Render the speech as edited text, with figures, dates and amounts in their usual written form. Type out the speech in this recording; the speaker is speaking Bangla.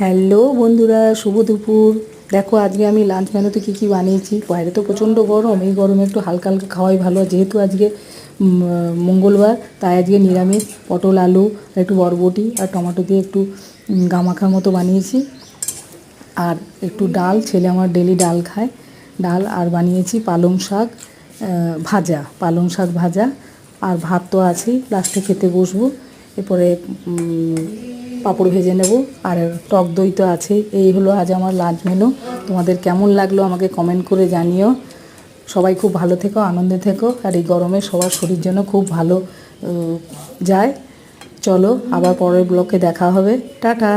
হ্যালো বন্ধুরা, শুভ দুপুর। দেখো আজকে আমি লাঞ্চ মেনুতে কী কী বানিয়েছি। বাইরে তো প্রচণ্ড গরম, এই গরমে একটু হালকা হালকা খাওয়াই ভালো। যেহেতু আজকে মঙ্গলবার, তাই আজকে নিরামিষ পটল আলু একটু বরবটি আর টমেটো দিয়ে একটু গামাখার মতো বানিয়েছি। আর একটু ডাল, ছেলে আমার ডেলি ডাল খায়, ডাল। আর বানিয়েছি পালং শাক ভাজা। আর ভাত তো আছেই, লাস্টে খেতে বসবো। এরপরে পাঁপড় ভেজে নেব, আর টক দই তো আছেই। এই হলো আজ আমার লাঞ্চ মেনু। তোমাদের কেমন লাগলো আমাকে কমেন্ট করে জানিও। সবাই খুব ভালো থেকো, আনন্দে থেকো, আর এই গরমে সবার শরীর যেন খুব ভালো যায়। চলো আবার পরের ব্লগে দেখা হবে। টাটা।